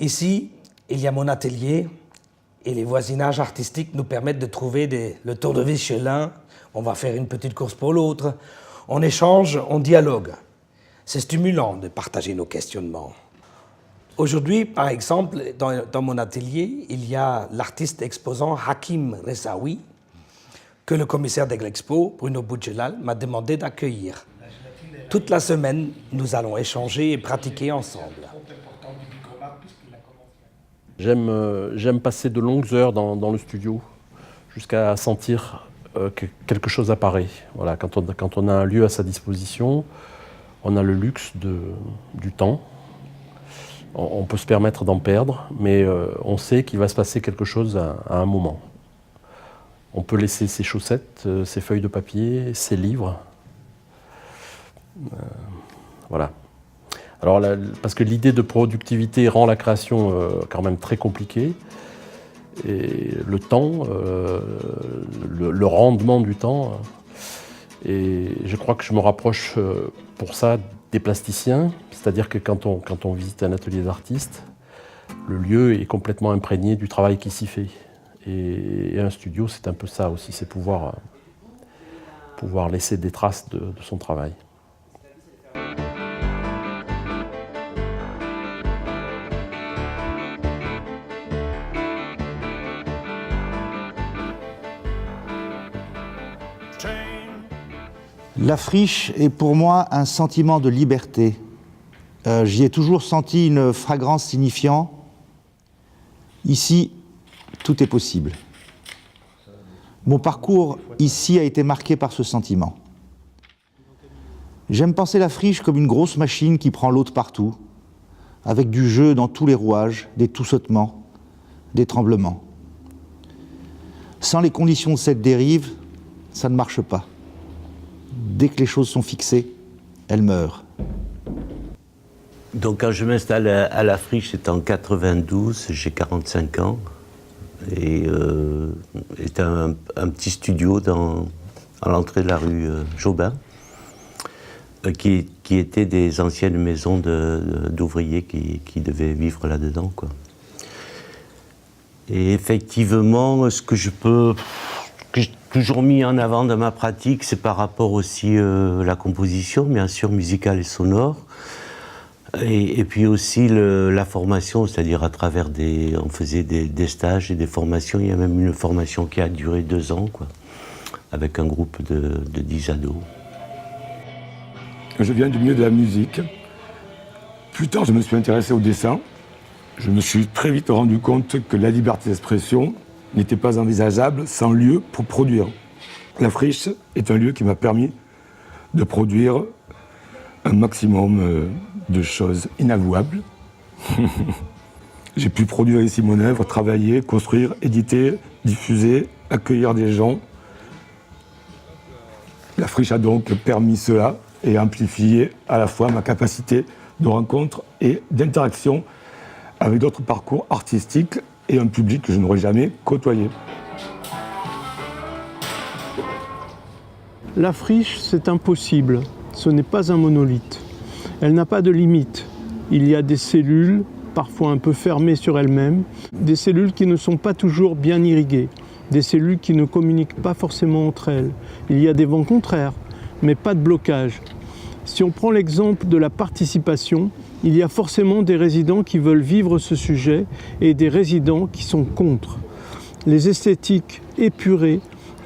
Ici, il y a mon atelier et les voisinages artistiques nous permettent de trouver le tour de vis chez l'un, on va faire une petite course pour l'autre, on échange, on dialogue. C'est stimulant de partager nos questionnements. Aujourd'hui, par exemple, dans mon atelier, il y a l'artiste exposant Hakim Ressaoui, que le commissaire de l'expo, Bruno Boudjelal, m'a demandé d'accueillir. Toute la semaine, nous allons échanger et pratiquer ensemble. J'aime passer de longues heures dans le studio, jusqu'à sentir que quelque chose apparaît. Voilà, quand on a un lieu à sa disposition, on a le luxe du temps. On peut se permettre d'en perdre, mais on sait qu'il va se passer quelque chose à un moment. On peut laisser ses chaussettes, ses feuilles de papier, ses livres. Voilà. Alors, parce que l'idée de productivité rend la création quand même très compliquée. Et le temps, le rendement du temps. Et je crois que je me rapproche pour ça des plasticiens. C'est-à-dire que quand on visite un atelier d'artiste, le lieu est complètement imprégné du travail qui s'y fait. Et un studio, c'est un peu ça aussi, c'est pouvoir laisser des traces de son travail. La friche est pour moi un sentiment de liberté. J'y ai toujours senti une fragrance signifiant. Ici, tout est possible. Mon parcours ici a été marqué par ce sentiment. J'aime penser la friche comme une grosse machine qui prend l'eau de partout, avec du jeu dans tous les rouages, des toussotements, des tremblements. Sans les conditions de cette dérive, ça ne marche pas. Dès que les choses sont fixées, elles meurent. Donc quand je m'installe à la friche, c'est en 92, j'ai 45 ans. Et c'est un petit studio à l'entrée de la rue Jobin, qui était des anciennes maisons d'ouvriers qui devaient vivre là-dedans, quoi. Et effectivement, ce que j'ai toujours mis en avant dans ma pratique, c'est par rapport aussi à la composition, bien sûr, musicale et sonore. Et puis aussi la formation, c'est-à-dire à travers on faisait des stages et des formations. Il y a même une formation qui a duré 2 ans, quoi, avec un groupe de 10 ados. Je viens du milieu de la musique. Plus tard, je me suis intéressé au dessin. Je me suis très vite rendu compte que la liberté d'expression n'était pas envisageable sans lieu pour produire. La friche est un lieu qui m'a permis de produire un maximum de choses inavouables. J'ai pu produire ici mon œuvre, travailler, construire, éditer, diffuser, accueillir des gens. La friche a donc permis cela et amplifié à la fois ma capacité de rencontre et d'interaction avec d'autres parcours artistiques et un public que je n'aurais jamais côtoyé. La friche, c'est impossible. Ce n'est pas un monolithe. Elle n'a pas de limite. Il y a des cellules, parfois un peu fermées sur elles-mêmes, des cellules qui ne sont pas toujours bien irriguées, des cellules qui ne communiquent pas forcément entre elles. Il y a des vents contraires, mais pas de blocage. Si on prend l'exemple de la participation, il y a forcément des résidents qui veulent vivre ce sujet et des résidents qui sont contre. Les esthétiques épurées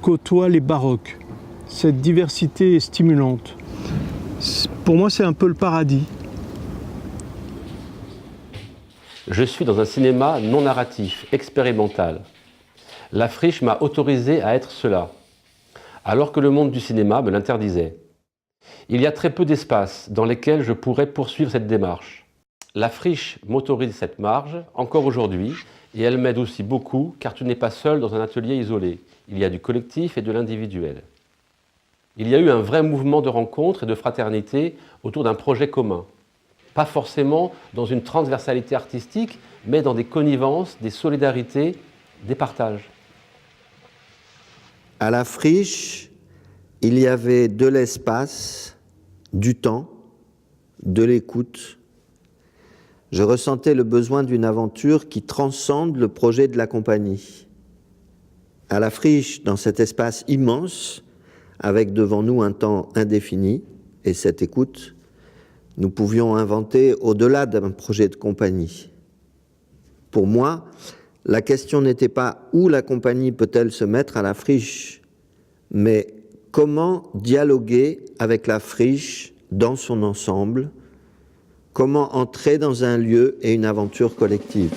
côtoient les baroques. Cette diversité est stimulante. Pour moi, c'est un peu le paradis. Je suis dans un cinéma non narratif, expérimental. La friche m'a autorisé à être cela, alors que le monde du cinéma me l'interdisait. Il y a très peu d'espaces dans lesquels je pourrais poursuivre cette démarche. La friche m'autorise cette marge, encore aujourd'hui, et elle m'aide aussi beaucoup, car tu n'es pas seul dans un atelier isolé. Il y a du collectif et de l'individuel. Il y a eu un vrai mouvement de rencontre et de fraternité autour d'un projet commun. Pas forcément dans une transversalité artistique, mais dans des connivences, des solidarités, des partages. À la friche, il y avait de l'espace, du temps, de l'écoute, je ressentais le besoin d'une aventure qui transcende le projet de la compagnie. À la friche, dans cet espace immense, avec devant nous un temps indéfini et cette écoute, nous pouvions inventer au-delà d'un projet de compagnie. Pour moi, la question n'était pas où la compagnie peut-elle se mettre à la friche, mais comment dialoguer avec la friche dans son ensemble, comment entrer dans un lieu et une aventure collective.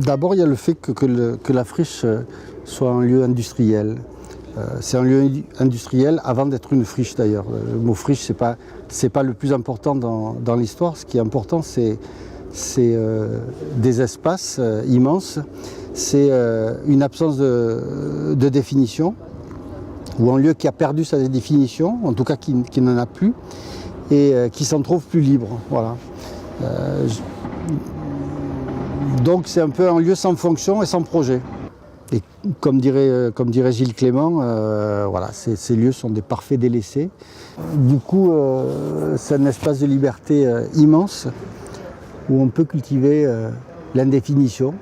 D'abord, il y a le fait que la friche soit un lieu industriel. C'est un lieu industriel avant d'être une friche d'ailleurs. Le mot friche, c'est pas le plus important dans l'histoire. Ce qui est important, c'est des espaces immenses. C'est une absence de définition, ou un lieu qui a perdu sa définition, en tout cas qui n'en a plus, et qui s'en trouve plus libre. Voilà. Donc c'est un peu un lieu sans fonction et sans projet. Et comme dirait Gilles Clément, voilà, ces lieux sont des parfaits délaissés. Du coup, c'est un espace de liberté immense où on peut cultiver l'indéfinition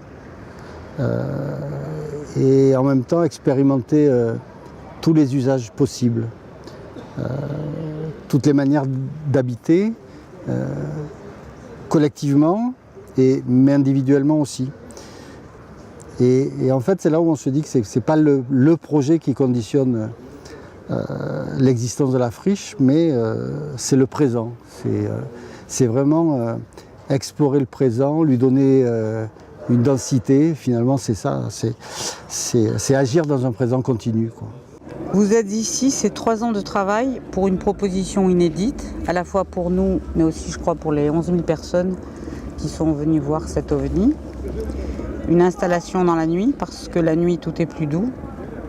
et en même temps expérimenter tous les usages possibles, toutes les manières d'habiter collectivement, mais individuellement aussi. Et en fait, c'est là où on se dit que ce n'est pas le projet qui conditionne l'existence de la friche, mais c'est le présent. C'est vraiment explorer le présent, lui donner une densité. Finalement, c'est ça. C'est agir dans un présent continu, quoi. Vous êtes ici, c'est 3 ans de travail pour une proposition inédite, à la fois pour nous, mais aussi, je crois, pour les 11 000 personnes qui sont venues voir cet ovni. Une installation dans la nuit, parce que la nuit, tout est plus doux,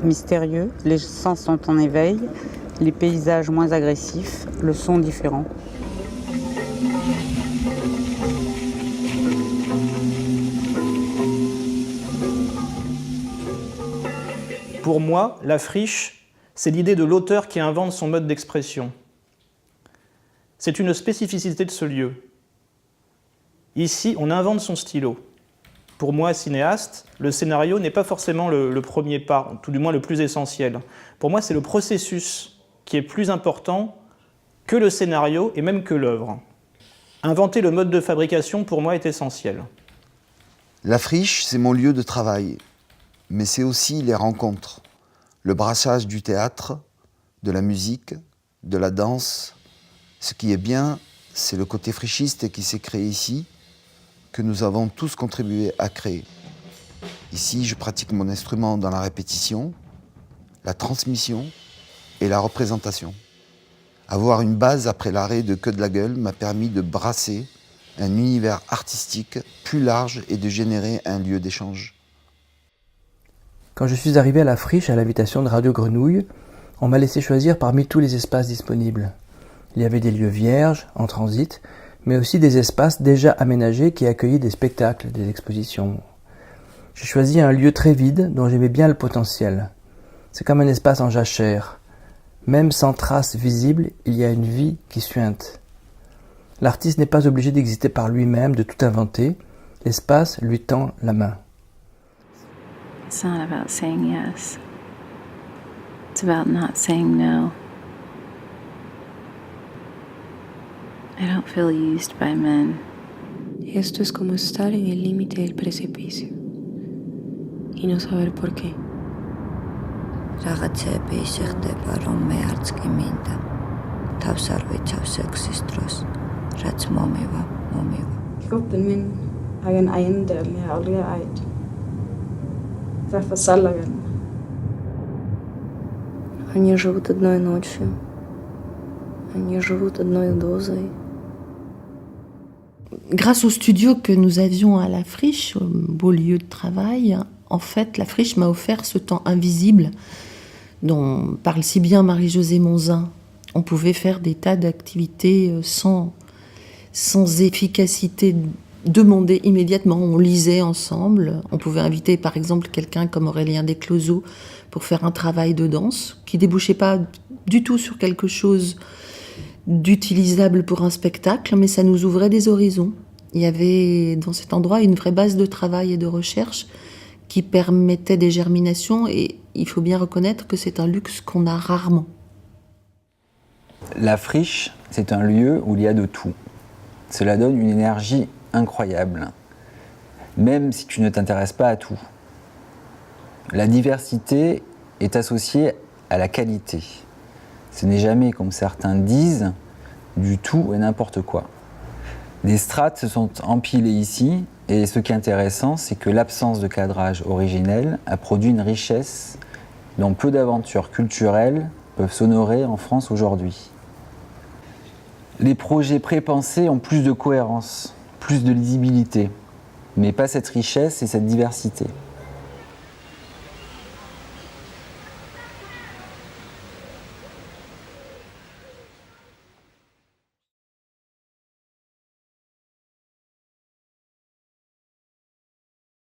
mystérieux, les sens sont en éveil, les paysages moins agressifs, le son différent. Pour moi, la friche, c'est l'idée de l'auteur qui invente son mode d'expression. C'est une spécificité de ce lieu. Ici, on invente son stylo. Pour moi, cinéaste, le scénario n'est pas forcément le premier pas, tout du moins le plus essentiel. Pour moi, c'est le processus qui est plus important que le scénario et même que l'œuvre. Inventer le mode de fabrication, pour moi, est essentiel. La friche, c'est mon lieu de travail, mais c'est aussi les rencontres, le brassage du théâtre, de la musique, de la danse. Ce qui est bien, c'est le côté frichiste qui s'est créé ici, que nous avons tous contribué à créer. Ici, je pratique mon instrument dans la répétition, la transmission et la représentation. Avoir une base après l'arrêt de Queue de la Gueule m'a permis de brasser un univers artistique plus large et de générer un lieu d'échange. Quand je suis arrivé à la friche à l'invitation de Radio Grenouille, on m'a laissé choisir parmi tous les espaces disponibles. Il y avait des lieux vierges, en transit, mais aussi des espaces déjà aménagés qui accueillaient des spectacles, des expositions. J'ai choisi un lieu très vide dont j'aimais bien le potentiel. C'est comme un espace en jachère. Même sans trace visible, il y a une vie qui suinte. L'artiste n'est pas obligé d'exister par lui-même, de tout inventer. L'espace lui tend la main. It's not about saying yes. It's about not saying no. I don't feel used by men. Esto es como estar en el límite del precipicio y no saber por qué. Რაღაცები ისე ხდება, რომ მე არც კი მინდა. Თავს არ ვიცავს სექსის დროს, რაც მომევა. Kroppen min är en eiendel jag aldrig har ägt. Varför säljer den? Они живут одной ночью. Они живут одной дозой. Grâce au studio que nous avions à la friche, au beau lieu de travail, en fait, la friche m'a offert ce temps invisible dont parle si bien Marie-Josée Monzin. On pouvait faire des tas d'activités sans efficacité demandée immédiatement. On lisait ensemble. On pouvait inviter par exemple quelqu'un comme Aurélien Descloseaux pour faire un travail de danse qui débouchait pas du tout sur quelque chose d'utilisable pour un spectacle, mais ça nous ouvrait des horizons. Il y avait dans cet endroit une vraie base de travail et de recherche qui permettait des germinations, et il faut bien reconnaître que c'est un luxe qu'on a rarement. La friche, c'est un lieu où il y a de tout. Cela donne une énergie incroyable, même si tu ne t'intéresses pas à tout. La diversité est associée à la qualité. Ce n'est jamais, comme certains disent, du tout et n'importe quoi. Des strates se sont empilées ici, et ce qui est intéressant, c'est que l'absence de cadrage originel a produit une richesse dont peu d'aventures culturelles peuvent s'honorer en France aujourd'hui. Les projets pré-pensés ont plus de cohérence, plus de lisibilité, mais pas cette richesse et cette diversité.